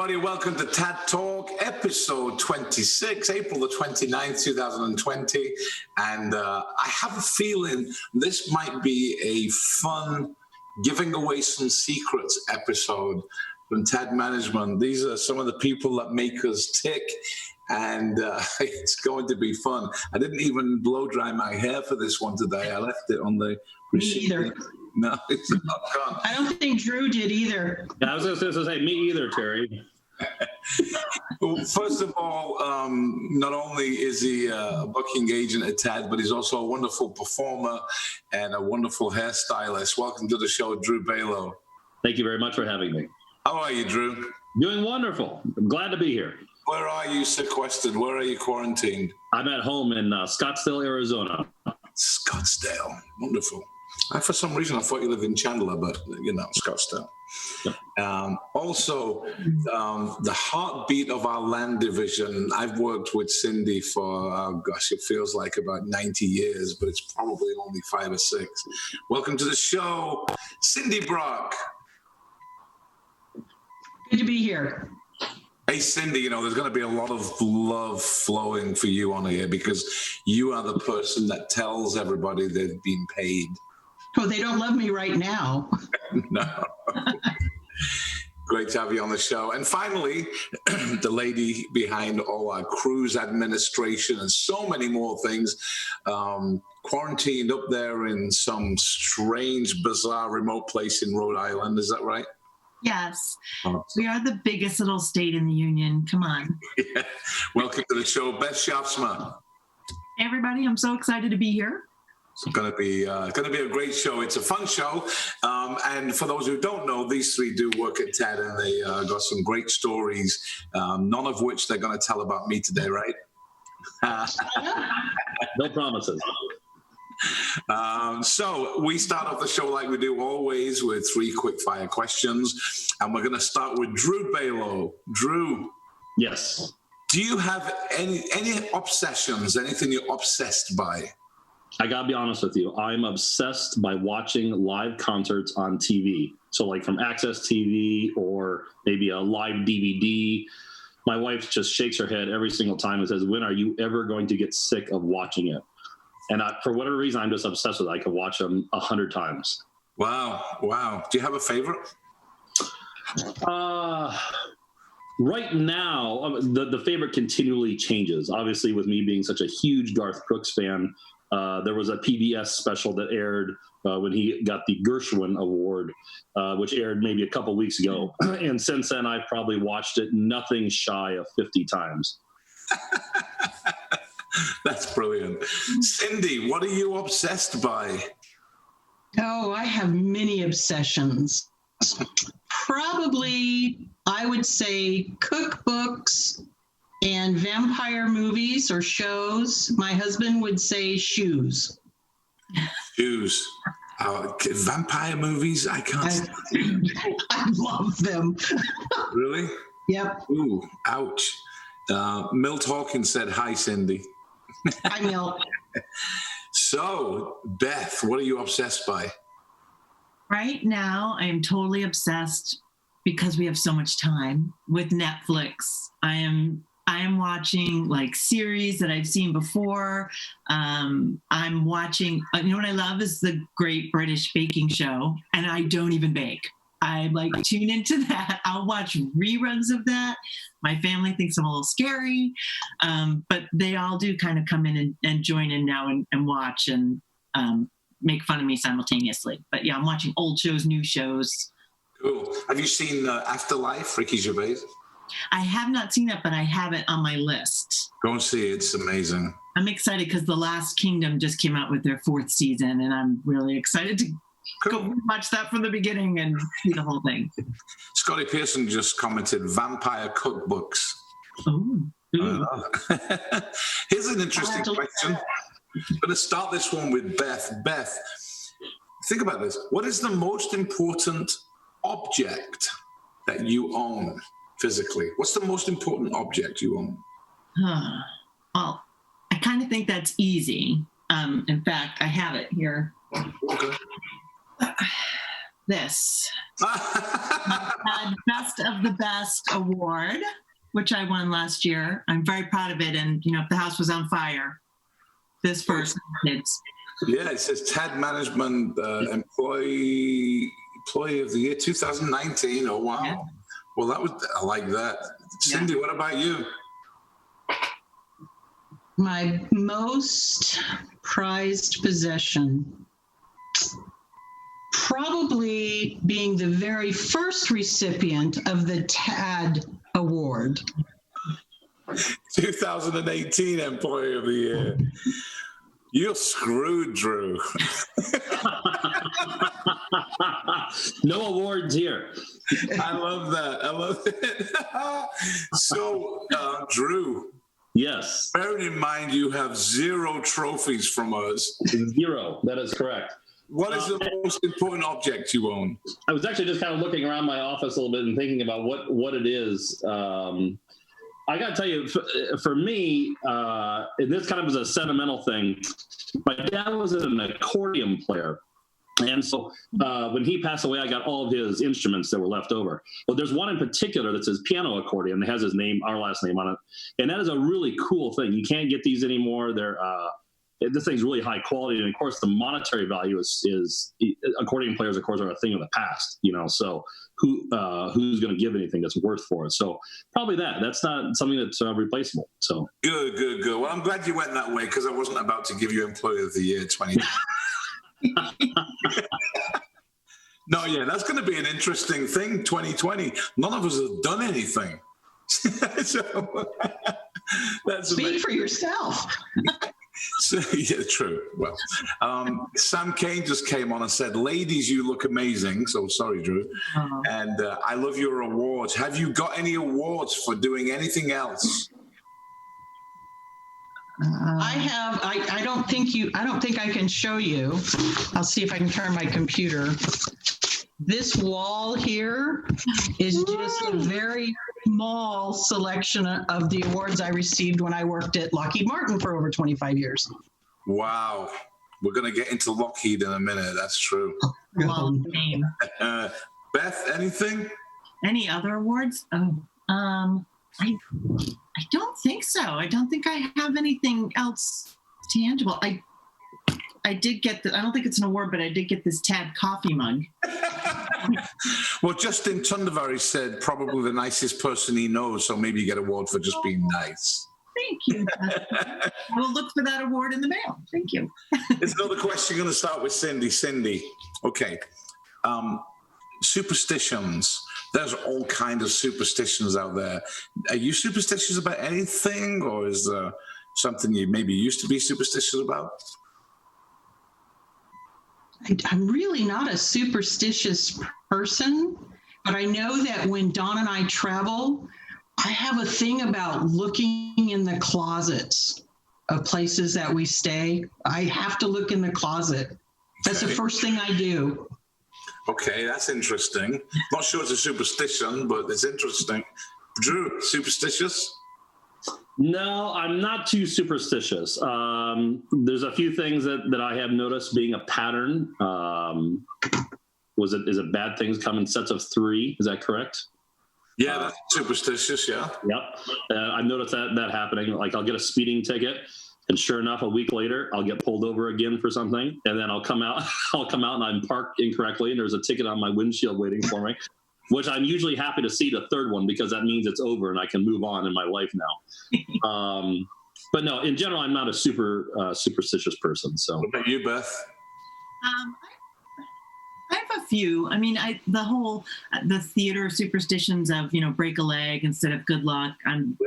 everybody. Welcome to TAD Talk, episode 26, April the 29th, 2020. And I have a feeling this might be a fun giving away some secrets episode from TAD Management. These are some of the people that make us tick, and it's going to be fun. I didn't even blow dry my hair for this one today. I left it on the machine. Me either. No, it's not gone. I don't think Drew did either. Yeah, I was going to say, me either, Terry. Well, first of all, not only is he a booking agent at TAD, but he's also a wonderful performer and a wonderful hairstylist. Welcome to the show, Drew Baloh. Thank you very much for having me. How are you, Drew? Doing wonderful. I'm glad to be here. Where are you sequestered? Where are you quarantined? I'm at home in Scottsdale, Arizona. Scottsdale. Wonderful. For some reason, I thought you lived in Chandler, but, Scottsdale. Yep. Also, the heartbeat of our land division, I've worked with Cindy for, it feels like about 90 years, but it's probably only 5 or 6. Welcome to the show, Cindy Brock. Good to be here. Hey, Cindy, there's going to be a lot of love flowing for you on here because you are the person that tells everybody they've been paid. Oh, they don't love me right now. No. Great to have you on the show. And finally, the lady behind all our cruise administration and so many more things, quarantined up there in some strange, bizarre, remote place in Rhode Island. Is that right? Yes. We are the biggest little state in the union. Come on. Yeah. Welcome to the show, Beth Schaafsma. Hey, everybody. I'm so excited to be here. It's going to be a great show. It's a fun show. And for those who don't know, these three do work at TAD, and they got some great stories, none of which they're going to tell about me today, right? No promises. So we start off the show like we do always with 3 quick-fire questions. And we're going to start with Drew Baloh. Drew. Yes. Do you have any obsessions, anything you're obsessed by? I got to be honest with you. I'm obsessed by watching live concerts on TV. So like from Access TV or maybe a live DVD. My wife just shakes her head every single time and says, when are you ever going to get sick of watching it? And for whatever reason, I'm just obsessed with it. I could watch them 100 times. Wow. Do you have a favorite? Right now, the favorite continually changes. Obviously, with me being such a huge Garth Brooks fan, there was a PBS special that aired when he got the Gershwin Award, which aired maybe a couple weeks ago. And since then, I've probably watched it nothing shy of 50 times. That's brilliant. Cindy, what are you obsessed by? Oh, I have many obsessions. Probably, I would say cookbooks and vampire movies or shows. My husband would say shoes. Shoes. Vampire movies? I can't. I love them. Really? Yep. Ooh, ouch. Milt Hawkins said, hi, Cindy. Hi, Milt. So, Beth, what are you obsessed by? Right now, I am totally obsessed because we have so much time with Netflix. I am watching like series that I've seen before. I'm watching, what I love is the Great British Baking Show, and I don't even bake. I tune into that. I'll watch reruns of that. My family thinks I'm a little scary, but they all do kind of come in and join in now and watch and make fun of me simultaneously. But yeah, I'm watching old shows, new shows. Cool. Have you seen Afterlife, Ricky Gervais? I have not seen it, but I have it on my list. Go and see it. It's amazing. I'm excited because The Last Kingdom just came out with their 4th season, and I'm really excited to go watch that from the beginning and see the whole thing. Scotty Pearson just commented, vampire cookbooks. Oh. Here's an interesting question. I'm going to start this one with Beth. Beth, think about this. What is the most important object that you own physically? What's the most important object you own? Well, I kind of think that's easy. In fact, I have it here. Okay. This. Had Best of the Best award, which I won last year. I'm very proud of it. And, if the house was on fire, this person did. Yeah, it says TAD Management Employee of the Year 2019. Oh, wow. Yeah. Well, I like that. Cindy, what about you? My most prized possession, probably being the very first recipient of the TAD Award. 2018 Employee of the Year. You're screwed, Drew. No awards here. I love that. I love it. So, Drew. Yes. Bearing in mind you have 0 trophies from us. 0. That is correct. What is the most important object you own? I was actually just kind of looking around my office a little bit and thinking about what it is. I got to tell you, for me, and this kind of is a sentimental thing, my dad was an accordion player. And so when he passed away, I got all of his instruments that were left over. But there's one in particular that says piano accordion that has his name, our last name on it. And that is a really cool thing. You can't get these anymore. This thing's really high quality. And of course, the monetary value is accordion players, of course, are a thing of the past, so who's going to give anything that's worth for it? So probably that's not something that's replaceable. So good. Well, I'm glad you went that way because I wasn't about to give you Employee of the Year 20. No, yeah, that's going to be an interesting thing. 2020. None of us have done anything. So that's Speak amazing. for yourself. So, yeah, true. Well, Sam Kane just came on and said, "Ladies, you look amazing." So sorry, Drew. And I love your awards. Have you got any awards for doing anything else? I have. I don't think I can show you. I'll see if I can turn my computer. This wall here is just a very small selection of the awards I received when I worked at Lockheed Martin for over 25 years. Wow. We're going to get into Lockheed in a minute. That's true. Name. Beth, anything? Any other awards? I don't think so. I don't think I have anything else tangible. I did get I don't think it's an award, but I did get this TAD coffee mug. Well, Justin Tundavari said probably the nicest person he knows, so maybe you get an award for just being nice. Thank you. I will look for that award in the mail. Thank you. There's another question going to start with Cindy. Cindy, okay. Superstitions. There's all kinds of superstitions out there. Are you superstitious about anything, or is there something you maybe used to be superstitious about? I'm really not a superstitious person, but I know that when Dawn and I travel, I have a thing about looking in the closets of places that we stay. I have to look in the closet. That's the first thing I do. Okay, that's interesting. Not sure it's a superstition, but it's interesting. Drew, superstitious? No, I'm not too superstitious. There's a few things that I have noticed being a pattern. Is it bad things come in sets of 3? Is that correct? Yeah, that's superstitious, yeah. Yep. I've noticed that happening. Like I'll get a speeding ticket, and sure enough, a week later, I'll get pulled over again for something, and then I'll come out and I'm parked incorrectly, and there's a ticket on my windshield waiting for me. Which I'm usually happy to see the third one because that means it's over and I can move on in my life now. But no, in general, I'm not a superstitious person. So, what about you, Beth? I have a few. I mean, the theater superstitions of break a leg instead of good luck. I'm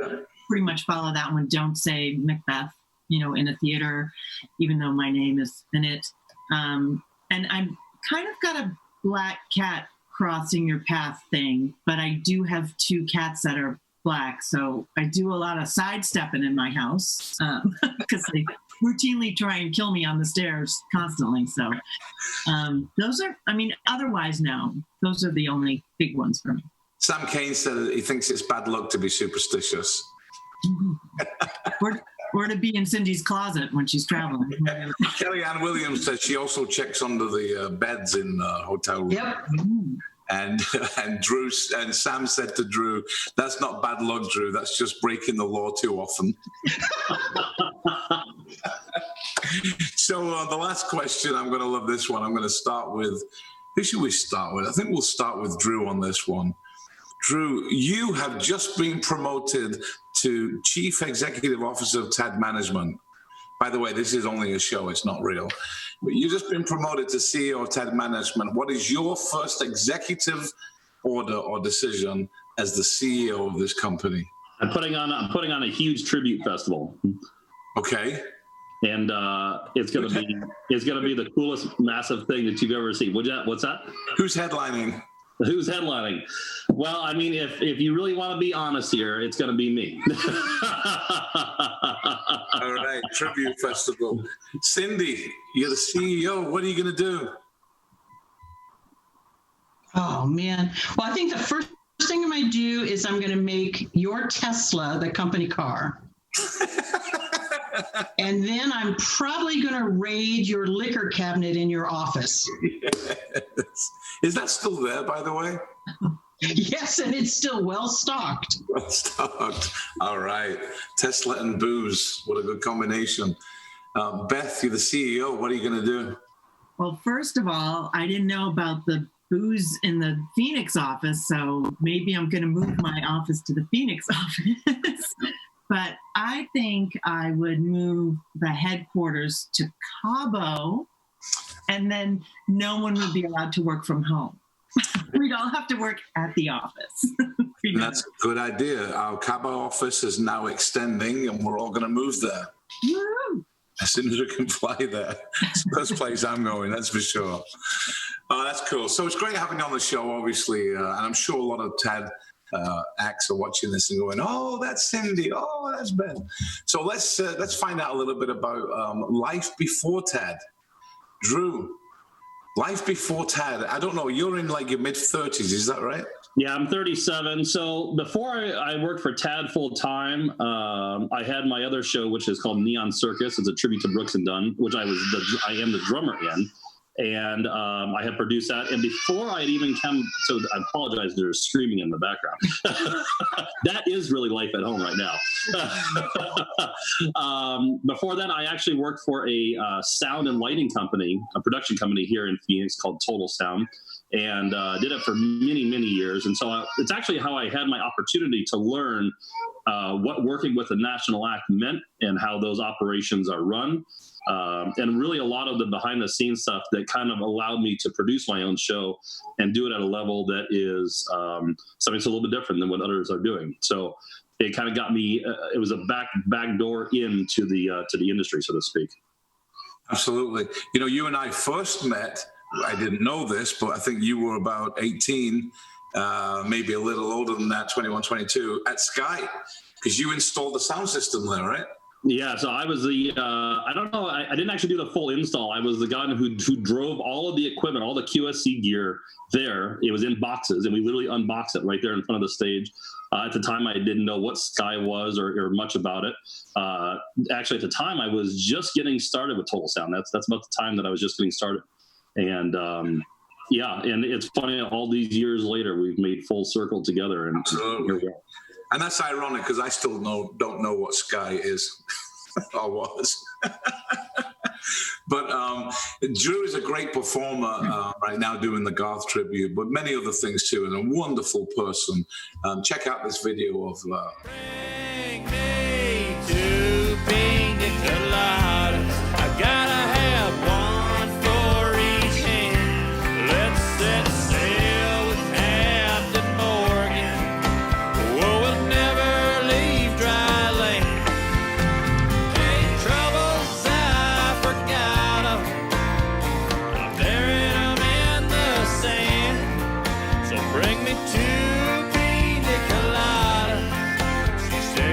pretty much follow that one. Don't say Macbeth, in a theater, even though my name is in it. And I'm kind of got a black cat crossing your path thing, but I do have 2 cats that are black, so I do a lot of sidestepping in my house because they routinely try and kill me on the stairs constantly. So those are, otherwise, no, those are the only big ones for me. Sam Kane said that he thinks it's bad luck to be superstitious. Or to be in Cindy's closet when she's traveling. Kellyanne Williams said she also checks under the beds in hotel rooms. Yep. And and Sam said to Drew, "That's not bad luck, Drew. That's just breaking the law too often." So the last question, I'm going to love this one. I'm going to start with, who should we start with? I think we'll start with Drew on this one. Drew, you have just been promoted to Chief Executive Officer of TAD Management. By the way, this is only a show, it's not real. But you've just been promoted to CEO of TAD Management. What is your first executive order or decision as the CEO of this company? I'm putting on a huge tribute festival. Okay. And it's gonna be the coolest massive thing that you've ever seen. What's that? Who's headlining? Who's headlining? Well, I mean, if you really want to be honest here, it's going to be me. All right, tribute festival. Cindy, you're the CEO. What are you going to do? Oh, man. Well, I think the first thing I'm going to do is I'm going to make your Tesla the company car. And then I'm probably going to raid your liquor cabinet in your office. Yes. Is that still there, by the way? Yes, and it's still well stocked. Well stocked. All right. Tesla and booze. What a good combination. Beth, you're the CEO. What are you going to do? Well, first of all, I didn't know about the booze in the Phoenix office, so maybe I'm going to move my office to the Phoenix office. But I think I would move the headquarters to Cabo, and then no one would be allowed to work from home. We'd all have to work at the office. That's a good idea. Our Cabo office is now extending, and we're all going to move there. Woo! As soon as we can fly there. It's the first place I'm going, that's for sure. Oh, that's cool. So it's great having you on the show, obviously, and I'm sure a lot of TAD acts are watching this and going, "Oh, that's Cindy. Oh, that's Ben." So let's find out a little bit about life before TAD. Drew, life before TAD. I don't know. You're in like your mid-30s, is that right? Yeah, I'm 37. So before I worked for TAD full time, I had my other show, which is called Neon Circus. It's a tribute to Brooks and Dunn, which I am the drummer in. And I had produced that. And before I had even come, so I apologize, there's screaming in the background. That is really life at home right now. Before that, I actually worked for a sound and lighting company, a production company here in Phoenix called Total Sound, and did it for many, many years. And so it's actually how I had my opportunity to learn what working with a national act meant and how those operations are run. And really a lot of the behind the scenes stuff that kind of allowed me to produce my own show and do it at a level that is something that's a little bit different than what others are doing. So it kind of got me, it was a back door into the industry, so to speak. Absolutely. You know, you and I first met, I didn't know this, but I think you were about 18, maybe a little older than that, 21, 22, at Sky, because you installed the sound system there, right? Yeah, so I was the, I don't know, I didn't actually do the full install. I was the guy who drove all of the equipment, all the QSC gear there. It was in boxes, and we literally unboxed it right there in front of the stage. At the time, I didn't know what Sky was or much about it. Actually, at the time, I was just getting started with Total Sound. That's about the time that I was just getting started. And yeah, and it's funny, all these years later, we've made full circle together. And absolutely. And that's ironic because I still don't know what Sky is or was. But Drew is a great performer right now doing the Garth tribute, but many other things too, and a wonderful person. Check out this video of... Bring me two pina coladas. I gotta have one for each hand. Let's set sail with Captain Morgan. Oh, we'll never leave dry land. Ain't troubles I forgot of. I'm burying them in the sand. So bring me two pina coladas. She said,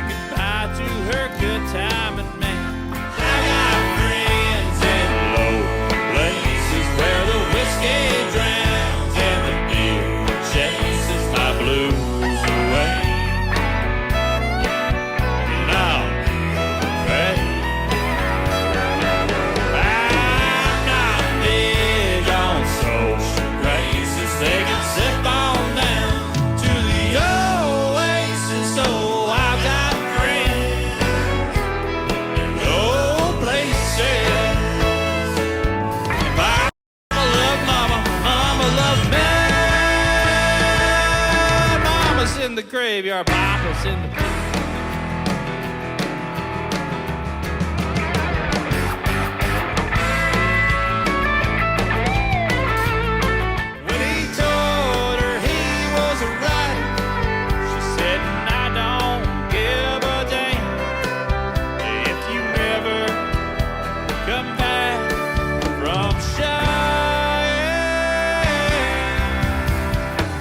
in the graveyard, Papa's in the pit. When he told her he was a writer, she said, I don't give a damn if you never come back from Cheyenne.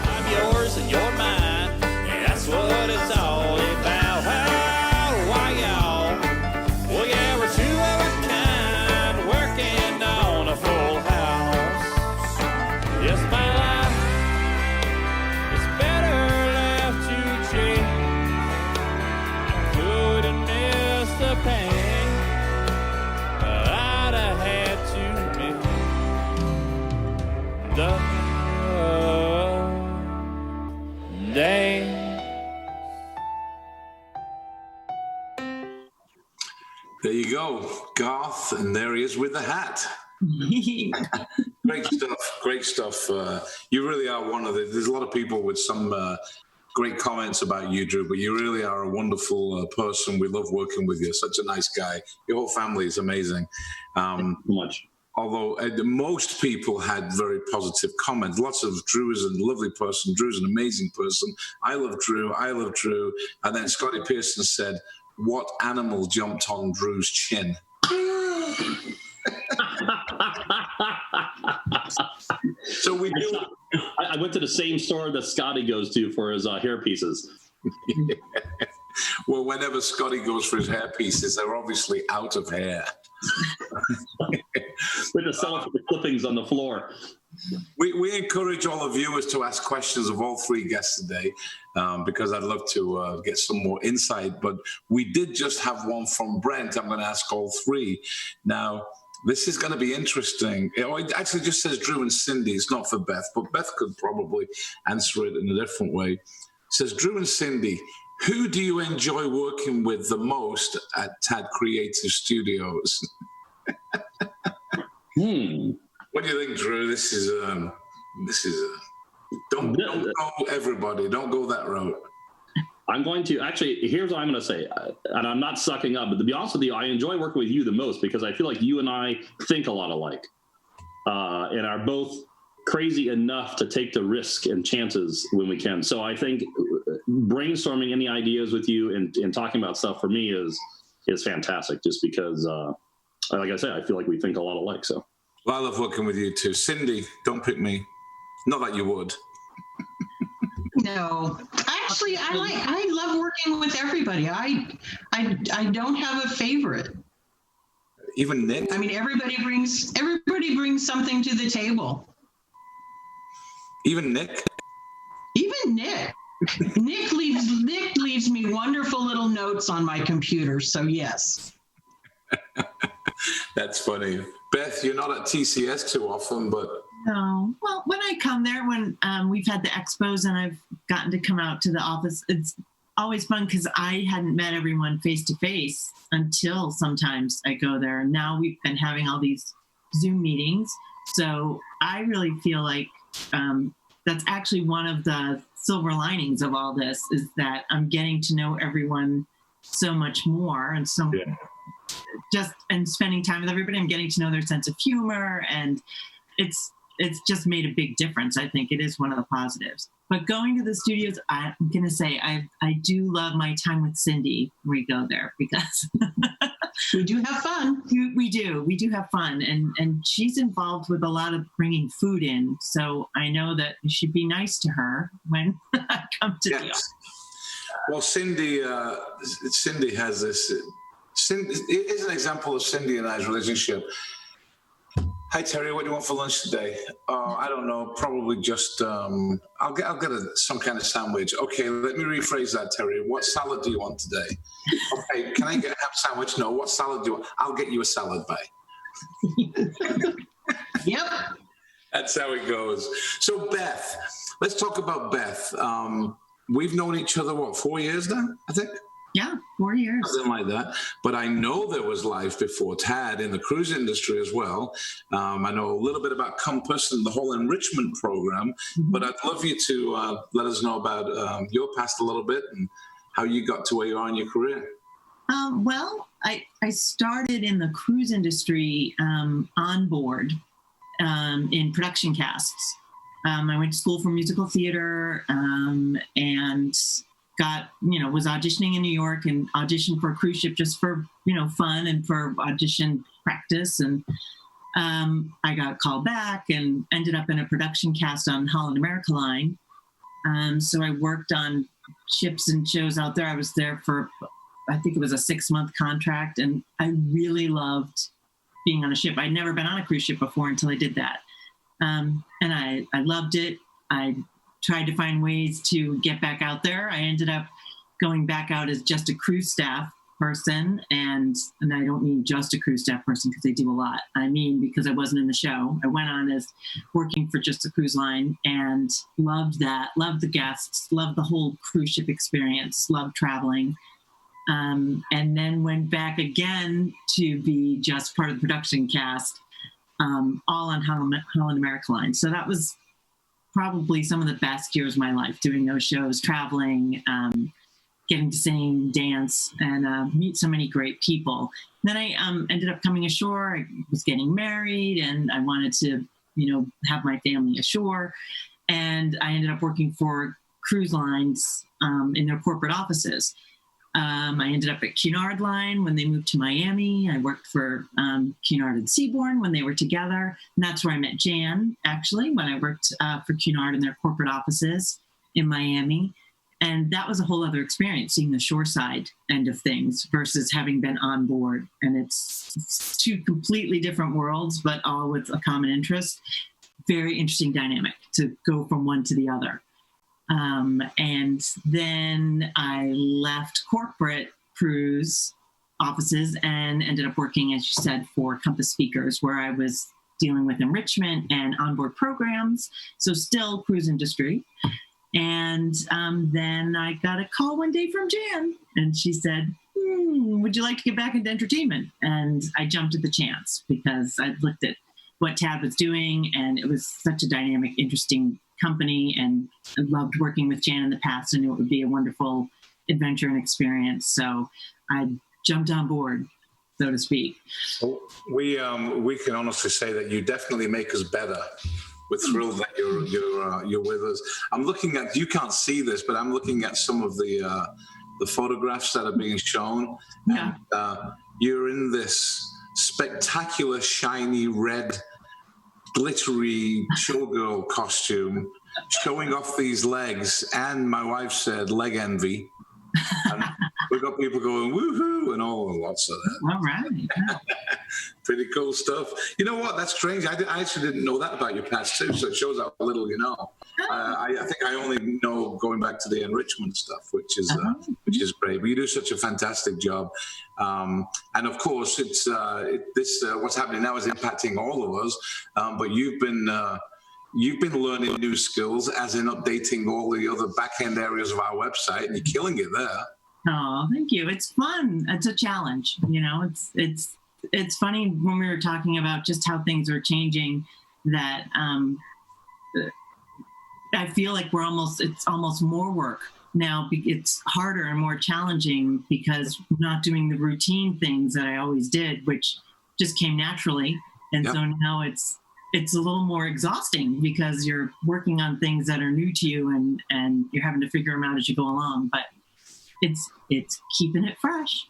I'm yours and you're mine, and that's what it's all about. Why y'all? Well, yeah, we're two of a kind, working on a full house. Yes, my life is better left to chance. Couldn't miss the pain, but I'd have had to miss the day. There you go, Garth, and there he is with the hat. Great stuff, great stuff. You really are one of the, there's a lot of people with some great comments about you, Drew, but you really are a wonderful person. We love working with you. Such a nice guy. Your whole family is amazing. Much. Although most people had very positive comments. Lots of Drew is a lovely person. Drew's an amazing person. I love Drew. I love Drew. And then Scotty Pearson said, what animal jumped on Drew's chin? So we do. I went to the same store that Scotty goes to for his hair pieces. Well, whenever Scotty goes for his hair pieces, they're obviously out of hair. With the sell the clippings on the floor. We encourage all the viewers to ask questions of all three guests today, because I'd love to get some more insight. But we did just have one from Brent. I'm going to ask all three. Now, this is going to be interesting. It actually just says Drew and Cindy. It's not for Beth, but Beth could probably answer it in a different way. It says, Drew and Cindy, who do you enjoy working with the most at TAD Creative Studios? What do you think, Drew? This is don't go everybody. Don't go that route. I'm going to actually, here's what I'm going to say, and I'm not sucking up, but to be honest with you, I enjoy working with you the most because I feel like you and I think a lot alike, and are both crazy enough to take the risk and chances when we can. So I think brainstorming any ideas with you and talking about stuff for me is fantastic, just because, like I said, I feel like we think a lot alike. So. Well, I love working with you too. Cindy, don't pick me. Not that you would. No, actually, I love working with everybody. I don't have a favorite. Even Nick? I mean, everybody brings something to the table. Even Nick? Even Nick. Nick leaves me wonderful little notes on my computer. So yes. That's funny. Beth, you're not at TCS too often, but... No. Well, when I come there, when we've had the expos and I've gotten to come out to the office, it's always fun because I hadn't met everyone face to face until sometimes I go there. And now we've been having all these Zoom meetings. So I really feel like that's actually one of the silver linings of all this is that I'm getting to know everyone so much more. And so and spending time with everybody, I'm getting to know their sense of humor, and it's just made a big difference. I think it is one of the positives. But going to the studios, I'm going to say I do love my time with Cindy when we go there because we do have fun. We do have fun, and she's involved with a lot of bringing food in. So I know that it should be nice to her when I come to the office. Well, Cindy has this. Cindy is an example of Cindy and I's relationship. Hi Terry, what do you want for lunch today? I don't know, probably just I'll get some kind of sandwich. Okay, let me rephrase that, Terry. What salad do you want today? Okay, can I have a sandwich? No. What salad do you want? I'll get you a salad, bye. Yep. That's how it goes. So Beth, let's talk about Beth. We've known each other, 4 years now, I think? Yeah, 4 years. Something like that. But I know there was life before Tad in the cruise industry as well. I know a little bit about Compass and the whole enrichment program, but I'd love you to let us know about your past a little bit and how you got to where you are in your career. Well, I started in the cruise industry on board in production casts. I went to school for musical theater and was auditioning in New York and auditioned for a cruise ship just for, fun and for audition practice. And I got called back and ended up in a production cast on Holland America Line. So I worked on ships and shows out there. I was there for, I think it was a 6-month contract, and I really loved being on a ship. I'd never been on a cruise ship before until I did that. And I loved it. I tried to find ways to get back out there. I ended up going back out as just a cruise staff person. And I don't mean just a cruise staff person because they do a lot. I mean, because I wasn't in the show. I went on as working for just a cruise line and loved that, loved the guests, loved the whole cruise ship experience, loved traveling. And then went back again to be just part of the production cast, all on Holland America Line. So that was probably some of the best years of my life, doing those shows, traveling, getting to sing, dance, and meet so many great people. Then I ended up coming ashore. I was getting married, and I wanted to, have my family ashore. And I ended up working for cruise lines in their corporate offices. I ended up at Cunard Line when they moved to Miami. I worked for Cunard and Seabourn when they were together. And that's where I met Jan, actually, when I worked for Cunard in their corporate offices in Miami. And that was a whole other experience, seeing the shoreside end of things versus having been on board. And it's two completely different worlds, but all with a common interest. Very interesting dynamic to go from one to the other. And then I left corporate cruise offices and ended up working, as you said, for Compass Speakers, where I was dealing with enrichment and onboard programs. So still cruise industry. And then I got a call one day from Jan, and she said, would you like to get back into entertainment? And I jumped at the chance because I looked at what Tad was doing, and it was such a dynamic, interesting company, and I loved working with Jan in the past, and it would be a wonderful adventure and experience. So I jumped on board, so to speak. Well, we can honestly say that you definitely make us better. We're thrilled that you're with us. I'm looking at, you can't see this, but I'm looking at some of the photographs that are being shown. Yeah. And you're in this spectacular, shiny red, glittery showgirl costume, showing off these legs, and my wife said leg envy. And we've got people going woohoo and all lots of that. All right. Yeah. Pretty cool stuff. You know what? That's strange. I actually didn't know that about your past too. So it shows how little you know. I think I only know going back to the enrichment stuff, which is great. But you do such a fantastic job. And of course, it's what's happening now is impacting all of us. But you've been learning new skills, as in updating all the other back-end areas of our website, and you're killing it there. Oh, thank you. It's fun. It's a challenge. It's funny when we were talking about just how things are changing, that I feel like it's almost more work now. It's harder and more challenging because we're not doing the routine things that I always did, which just came naturally. And So now it's a little more exhausting because you're working on things that are new to you and you're having to figure them out as you go along. But it's keeping it fresh.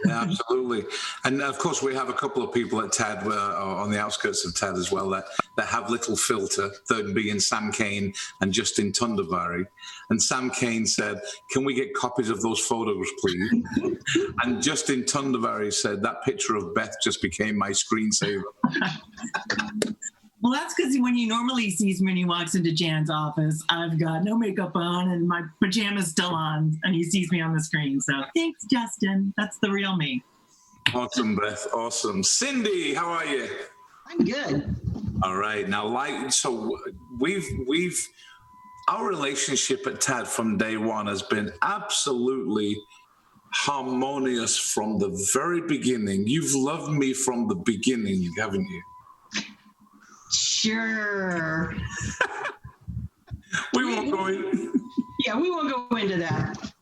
Yeah, absolutely. And of course, we have a couple of people at TAD, on the outskirts of TAD as well, that have Little Filter, third being Sam Kane and Justin Tundavari. And Sam Kane said, can we get copies of those photos, please? And Justin Tundavari said, that picture of Beth just became my screensaver. Well, that's because when he normally sees me when he walks into Jan's office, I've got no makeup on and my pajamas still on, and he sees me on the screen. So thanks, Justin. That's the real me. Awesome, Beth. Awesome. Cindy, how are you? I'm good. All right. Now, so we've our relationship at TAD from day one has been absolutely harmonious from the very beginning. You've loved me from the beginning, haven't you? Sure. We won't go in. Yeah, we won't go into that.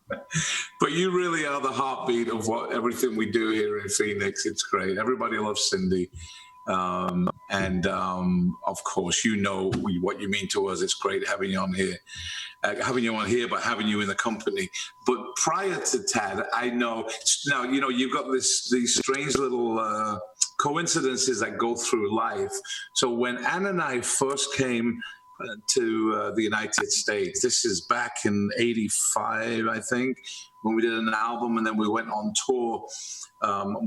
But you really are the heartbeat of everything we do here in Phoenix. It's great. Everybody loves Cindy. Of course, you know what you mean to us. It's great having you on here. But having you in the company. But prior to Tad, I know now, you've got these strange little coincidences that go through life. So when Ann and I first came to the United States, this is back in '85, I think, when we did an album and then we went on tour.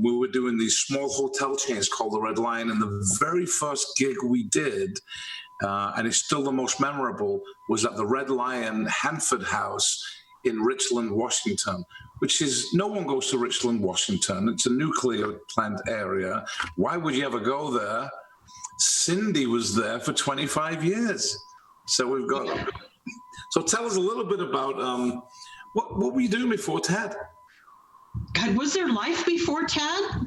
We were doing these small hotel chains called the Red Lion, and the very first gig we did, and it's still the most memorable, was at the Red Lion Hanford House in Richland, Washington, which is, no one goes to Richland, Washington. It's a nuclear plant area. Why would you ever go there? Cindy was there for 25 years. So we've got... So tell us a little bit about what were you doing before Tad? God, was there life before Tad?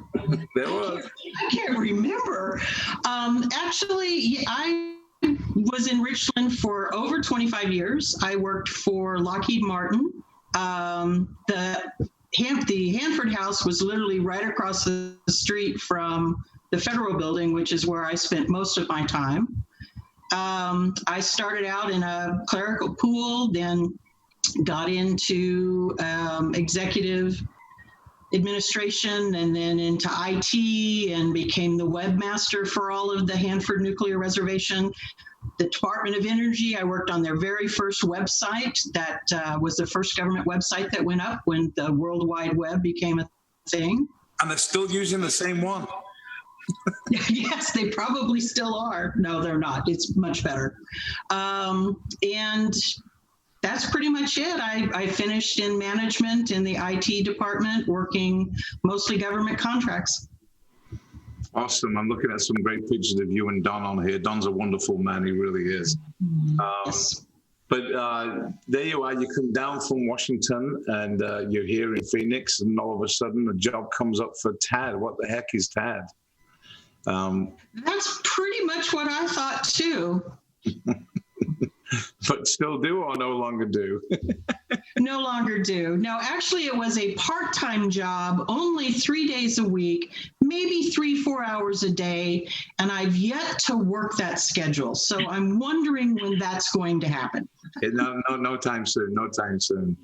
There was. I can't remember. Actually, I was in Richland for over 25 years. I worked for Lockheed Martin. The Hanford House was literally right across the street from the Federal Building, which is where I spent most of my time. I started out in a clerical pool, then got into executive administration and then into IT and became the webmaster for all of the Hanford Nuclear Reservation. The Department of Energy, I worked on their very first website. That was the first government website that went up when the World Wide Web became a thing. And they're still using the same one. Yes, they probably still are. No, they're not. It's much better. And that's pretty much it. I finished in management in the IT department, working mostly government contracts. Awesome. I'm looking at some great pictures of you and Don on here. Don's a wonderful man. He really is. Yes. But there you are. You come down from Washington and you're here in Phoenix, and all of a sudden a job comes up for Tad. What the heck is Tad? That's pretty much what I thought too. But still do or no longer do? No longer do. No, actually it was a part-time job, only 3 days a week, maybe 3-4 hours a day. And I've yet to work that schedule. So I'm wondering when that's going to happen. No time soon. No time soon.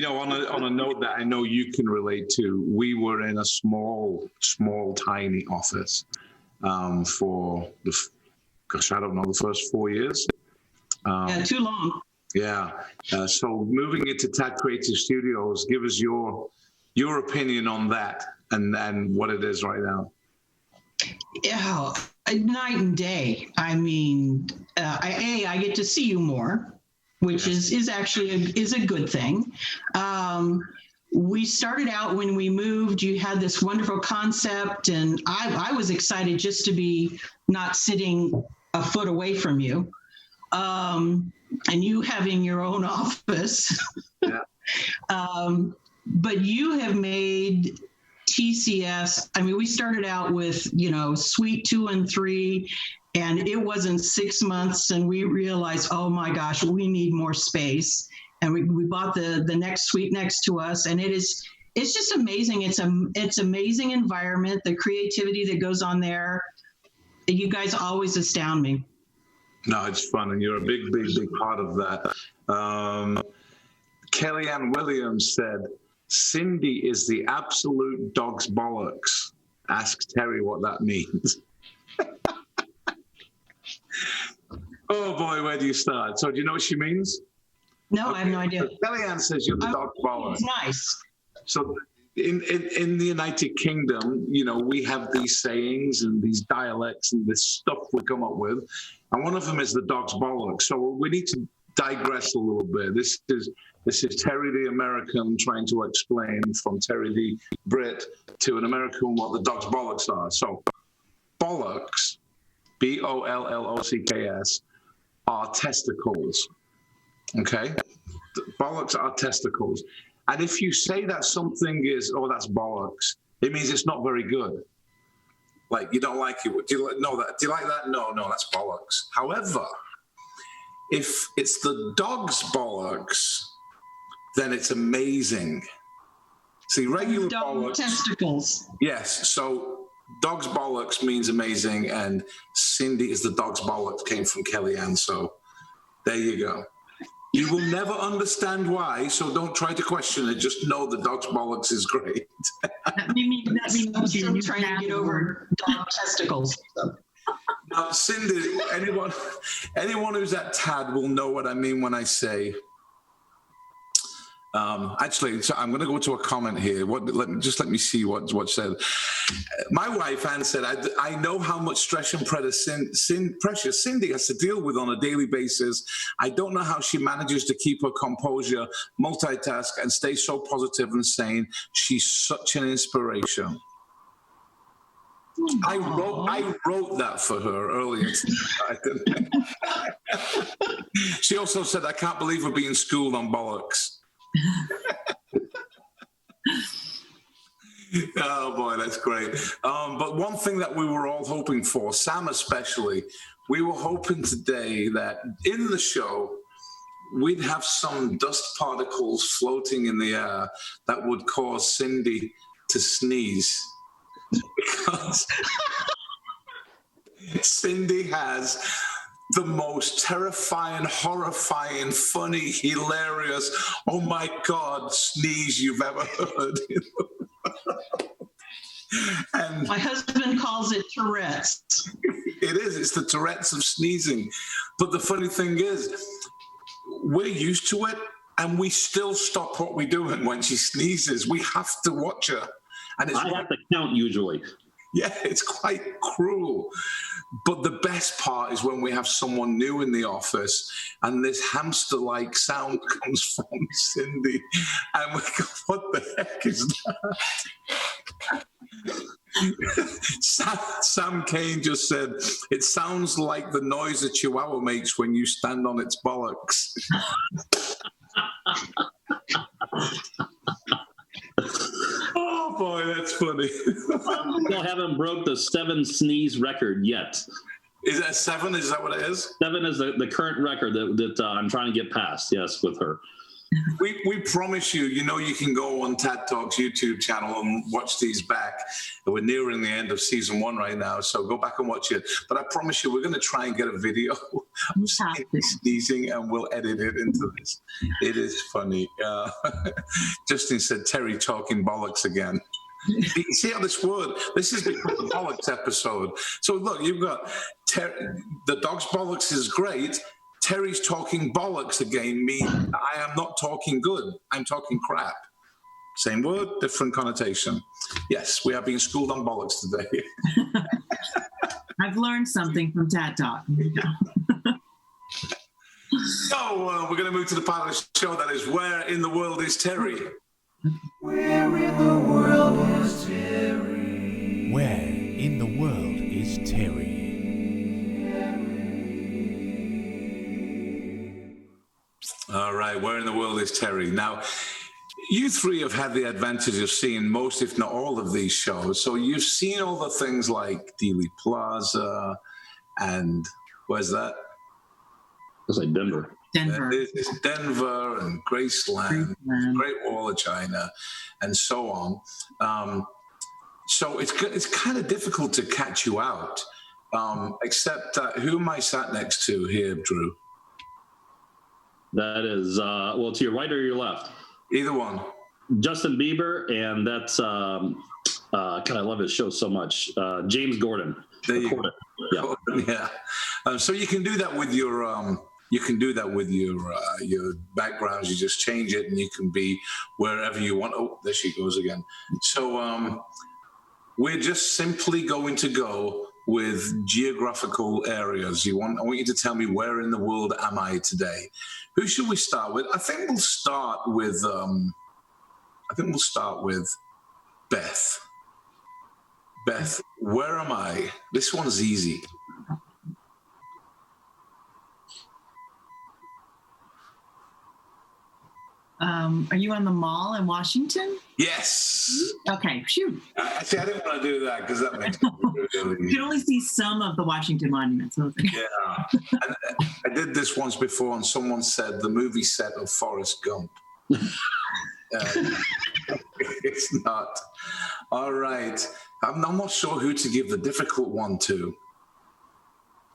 On a note that I know you can relate to, we were in a small, tiny office for the first 4 years. Yeah, too long. Yeah. So moving into Tad Creative Studios, give us your opinion on that and what it is right now. Yeah, night and day. I mean, I get to see you more, which is actually a good thing. We started out when we moved, you had this wonderful concept, and I was excited just to be not sitting a foot away from you. And you having your own office. Yeah. But you have made TCS, I mean, we started out with, suite 2 and 3, and it wasn't 6 months, and we realized, oh my gosh, we need more space. And we bought the next suite next to us, and it's just amazing. It's amazing environment, the creativity that goes on there. You guys always astound me. No, it's fun, and you're a big part of that. Kellyanne Williams said, Cindy is the absolute dog's bollocks. Ask Terry what that means. Oh boy, where do you start? So do you know what she means? No, okay. I have no idea. So Kellyanne says you're the dog's bollocks. It's nice. So in the United Kingdom, we have these sayings and these dialects and this stuff we come up with. And one of them is the dog's bollocks. So we need to digress a little bit. This is Terry the American trying to explain from Terry the Brit to an American what the dog's bollocks are. So bollocks, B-O-L-L-O-C-K-S, are testicles. Okay? Bollocks are testicles. And if you say that something is, oh, that's bollocks, it means it's not very good. Like, you don't like it. Do you like that? No, that's bollocks. However, if it's the dog's bollocks, then it's amazing. See, regular Dog bollocks. testicles. Yes. So dog's bollocks means amazing, and Cindy is the dog's bollocks, came from Kellyanne. So there you go. You will never understand why, so don't try to question it. Just know the dog's bollocks is great. That means I'm still trying to get over dog testicles. Now, Cindy, anyone who's at TAD will know what I mean when I say. Actually, so I'm going to go to a comment here. Let me see what said. My wife Anne said, "I know how much stress and pressure Cindy has to deal with on a daily basis. I don't know how she manages to keep her composure, multitask, and stay so positive and sane. She's such an inspiration." I wrote that for her earlier. She also said, "I can't believe we're being schooled on bollocks." Oh boy, that's great. But one thing that we were all hoping for, Sam especially, we were hoping today that in the show we'd have some dust particles floating in the air that would cause Cindy to sneeze, because Cindy has the most terrifying, horrifying, funny, hilarious, oh my God, sneeze you've ever heard. And my husband calls it Tourette's. It is. It's the Tourette's of sneezing. But the funny thing is, we're used to it, and we still stop what we're doing when she sneezes. We have to watch her. And I have to count usually. Yeah, it's quite cruel. But the best part is when we have someone new in the office and this hamster-like sound comes from Cindy, and we go, what the heck is that? Sam Kane just said, it sounds like the noise a chihuahua makes when you stand on its bollocks. Oh boy, that's funny. Still haven't broke the 7 sneeze record yet. Is that 7? Is that what it is? 7 is the current record that I'm trying to get past. Yes, with her. We promise you, you can go on Tad Talk's YouTube channel and watch these back. We're nearing the end of season 1 right now, so go back and watch it. But I promise you, we're going to try and get a video of sneezing, and we'll edit it into this. It is funny. Justin said, Terry talking bollocks again. You can see how this is become the bollocks episode. So look, you've got the dog's bollocks is great. Terry's talking bollocks again means I am not talking good. I'm talking crap. Same word, different connotation. Yes, we are being schooled on bollocks today. I've learned something from Tad Talk. So we're going to move to the part of the show that is Where in the World is Terry? Where in the world is Terry? Where in the world is Terry? All right, where in the world is Terry? Now, you three have had the advantage of seeing most, if not all, of these shows. So you've seen all the things like Dealey Plaza and where's that? It's like Denver. It's Denver and Graceland, Great Wall of China, and so on. So it's kind of difficult to catch you out, except who am I sat next to here, Drew? That is, to your right or your left? Either one. Justin Bieber, and that's, God, I love his show so much. James Gordon. There you go. Yeah. So you can do that with your, your backgrounds. You just change it, and you can be wherever you want. Oh, there she goes again. So we're just simply going to go with geographical areas. I want you to tell me, where in the world am I today? Who should we start with? I think we'll start with Beth. Beth, where am I? This one's easy. Are you on the mall in Washington? Yes. Okay, phew. Actually, I didn't want to do that because that makes me really. You can only see some of the Washington monuments. Yeah. I did this once before, and someone said the movie set of Forrest Gump. It's not. All right. I'm not sure who to give the difficult one to.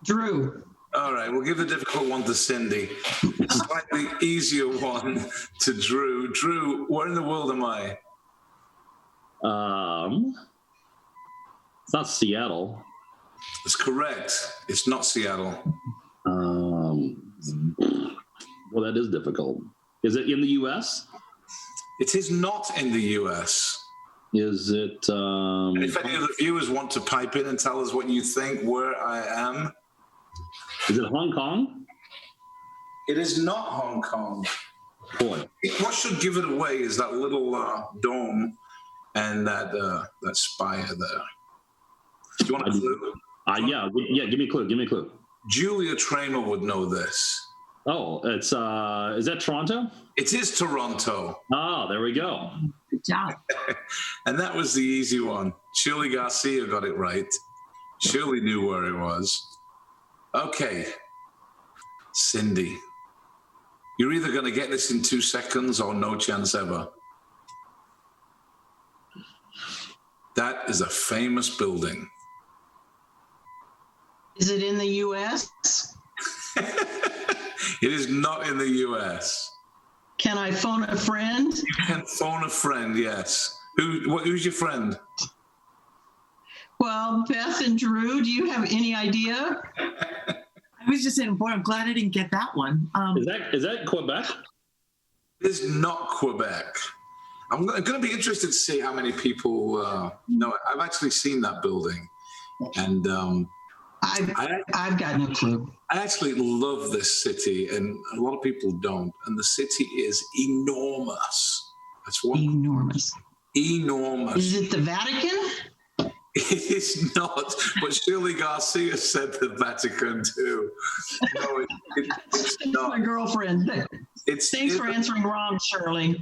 Drew. All right, we'll give the difficult one to Cindy. Slightly easier one to Drew. Drew, where in the world am I? It's not Seattle. That's correct. It's not Seattle. Well, that is difficult. Is it in the U.S.? It is not in the U.S. Is it? And if any of the viewers want to pipe in and tell us what you think where I am. Is it Hong Kong? It is not Hong Kong. Boy. What should give it away is that little dome and that spire there. Do you want a clue? Yeah. Give me a clue. Give me a clue. Julia Tramer would know this. Oh, it's is that Toronto? It is Toronto. Oh, there we go. Good job. And that was the easy one. Shirley Garcia got it right. Shirley knew where it was. Okay, Cindy, you're either going to get this in 2 seconds or no chance ever. That is a famous building. Is it in the U.S.? It is not in the U.S. Can I phone a friend? You can phone a friend, yes. Who's your friend? Well, Beth and Drew, do you have any idea? I was just saying, boy, I'm glad I didn't get that one. Is that Quebec? It is not Quebec. I'm going to be interested to see how many people know it. I've actually seen that building, and I've got no clue. I actually love this city, and a lot of people don't. And the city is enormous. That's one. Enormous. Enormous. Is it the Vatican? It is not, but Shirley Garcia said the Vatican too. No, it's not. My girlfriend. Thanks for answering wrong, Shirley.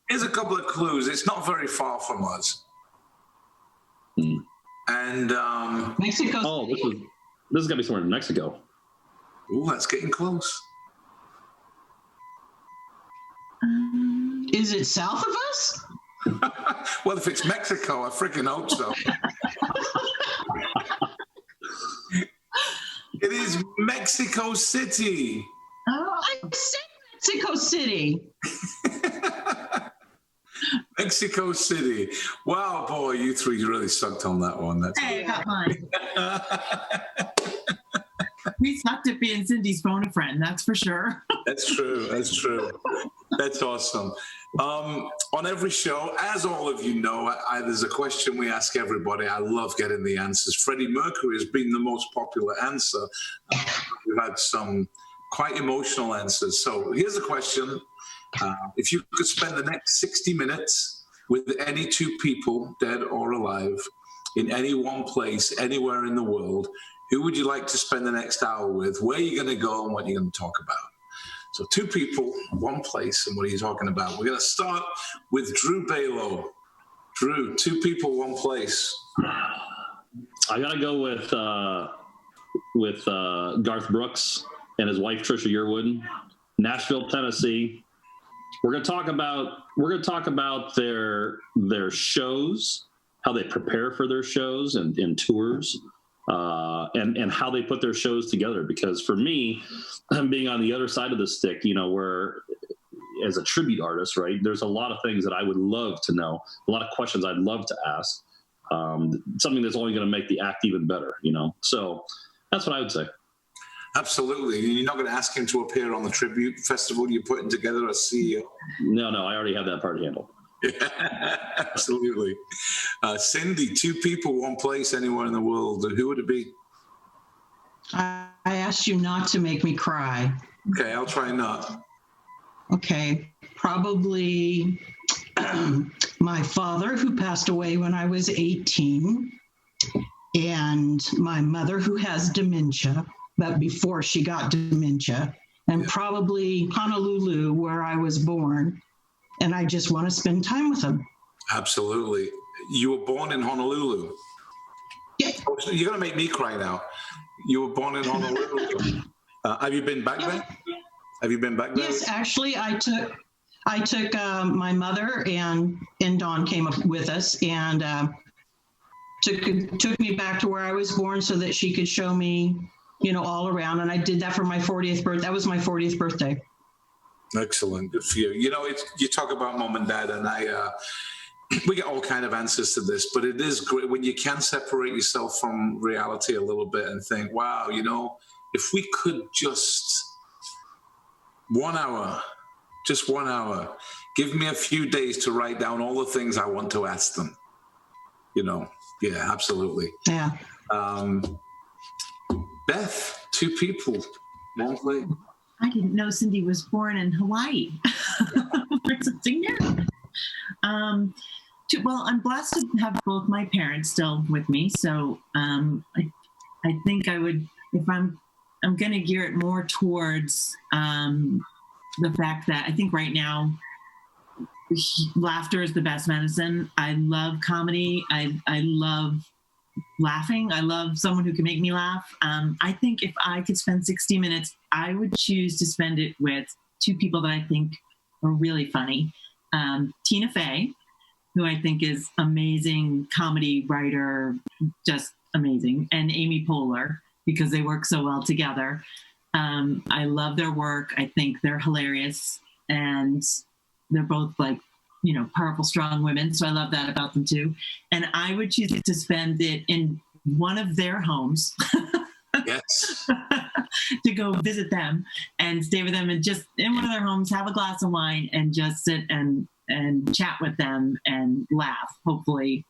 Here's a couple of clues. It's not very far from us. And Mexico. Oh, this is got to be somewhere in Mexico. Oh, that's getting close. Is it south of us? Well, if it's Mexico, I freaking hope so. It is Mexico City. Oh, I said Mexico City. Mexico City. Wow, boy, you three really sucked on that one. Hey, I got mine. We sucked at being Cindy's phone a friend, that's for sure. That's true. That's true. That's awesome. On every show, as all of you know, there's a question we ask everybody. I love getting the answers. Freddie Mercury has been the most popular answer. We've had some quite emotional answers. So here's a question. If you could spend the next 60 minutes with any two people, dead or alive, in any one place, anywhere in the world, who would you like to spend the next hour with? Where are you going to go and what are you going to talk about? So 2 people, 1 place, and what are you talking about? We're going to start with Drew Baloh. Drew, 2 people, 1 place. I got to go with Garth Brooks and his wife Trisha Yearwood, Nashville, Tennessee. We're going to talk about their shows, how they prepare for their shows and tours. And how they put their shows together. Because for me, I'm being on the other side of the stick, where as a tribute artist, right, there's a lot of things that I would love to know, a lot of questions I'd love to ask, something that's only going to make the act even better, So that's what I would say. Absolutely. You're not going to ask him to appear on the tribute festival you're putting together as CEO? No, I already have that part handled. Yeah, absolutely. Cindy, 2 people, 1 place, anywhere in the world. Who would it be? I asked you not to make me cry. Okay, I'll try not. Okay, probably my father, who passed away when I was 18, and my mother, who has dementia, but before she got dementia, and probably Honolulu, where I was born, and I just want to spend time with them. Absolutely. You were born in Honolulu. Yeah. Oh, so you're going to make me cry now. You were born in Honolulu. Have you been back there? Have you been back there? Yes, actually, I took my mother and Dawn came up with us and took me back to where I was born so that she could show me, all around. And I did that for my 40th birthday. That was my 40th birthday. Excellent. Good for you. You talk about mom and dad, and we get all kind of answers to this, but it is great when you can separate yourself from reality a little bit and think, wow, if we could just 1 hour, just 1 hour, give me a few days to write down all the things I want to ask them. Yeah, absolutely. Yeah. Beth, 2 people, 1 plate. I didn't know Cindy was born in Hawaii. Or something new. Well, I'm blessed to have both my parents still with me. So I think I would, if I'm going to gear it more towards the fact that I think right now, laughter is the best medicine. I love comedy. I love laughing. I love someone who can make me laugh. I think if I could spend 60 minutes, I would choose to spend it with 2 people that I think are really funny. Tina Fey, who I think is amazing comedy writer, just amazing, and Amy Poehler, because they work so well together. I love their work. I think they're hilarious, and they're both powerful, strong women. So I love that about them too. And I would choose to spend it in one of their homes. Yes. To go visit them and stay with them and just in one of their homes, have a glass of wine and just sit and chat with them and laugh, hopefully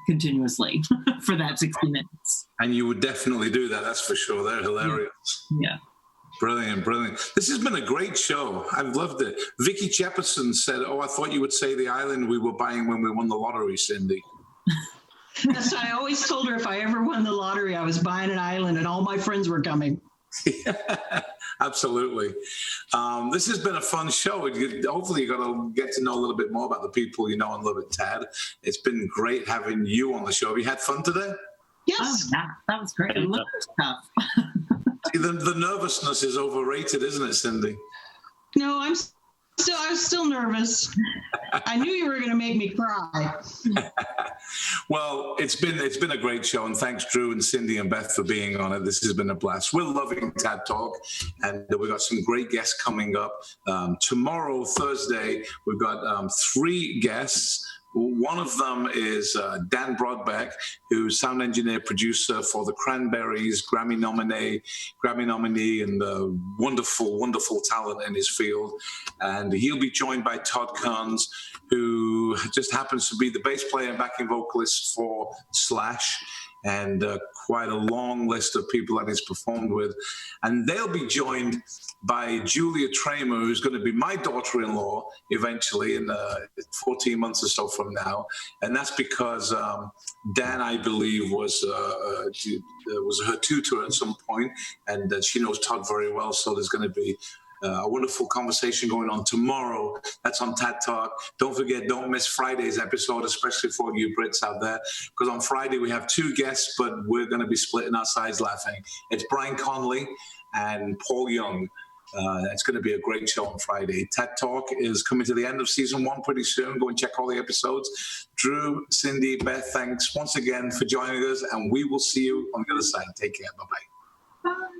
continuously for that 60 minutes. And you would definitely do that. That's for sure. They're hilarious. Yeah. Brilliant, brilliant. This has been a great show. I've loved it. Vicky Jefferson said, I thought you would say the island we were buying when we won the lottery, Cindy. Yes, I always told her if I ever won the lottery, I was buying an island and all my friends were coming. Yeah, absolutely. This has been a fun show. Hopefully you got to get to know a little bit more about the people you know and love at TAD. It's been great having you on the show. Have you had fun today? Yes. Oh, yeah, that was great. It looked tough. See, the nervousness is overrated, isn't it, Cindy? No, I was still nervous. I knew you were going to make me cry. Well, it's been a great show, and thanks Drew and Cindy and Beth for being on it. This has been a blast. We're loving TAD Talk, and we've got some great guests coming up. Tomorrow, Thursday, we've got 3 guests. One of them is Dan Brodbeck, who's sound engineer, producer for the Cranberries, Grammy nominee, and wonderful, wonderful talent in his field. And he'll be joined by Todd Kearns, who just happens to be the bass player and backing vocalist for Slash, and quite a long list of people that he's performed with. And they'll be joined by Julia Tramer, who's going to be my daughter-in-law eventually in 14 months or so from now. And that's because Dan, I believe, was her tutor at some point, and she knows Todd very well. So there's going to be a wonderful conversation going on tomorrow. That's on TAD Talk. Don't forget, don't miss Friday's episode, especially for you Brits out there, because on Friday we have 2 guests, but we're going to be splitting our sides laughing. It's Brian Conley and Paul Young. It's going to be a great show on Friday. TAD Talk is coming to the end of season 1 pretty soon. Go and check all the episodes. Drew, Cindy, Beth, thanks once again for joining us, and we will see you on the other side. Take care. Bye-bye. Bye.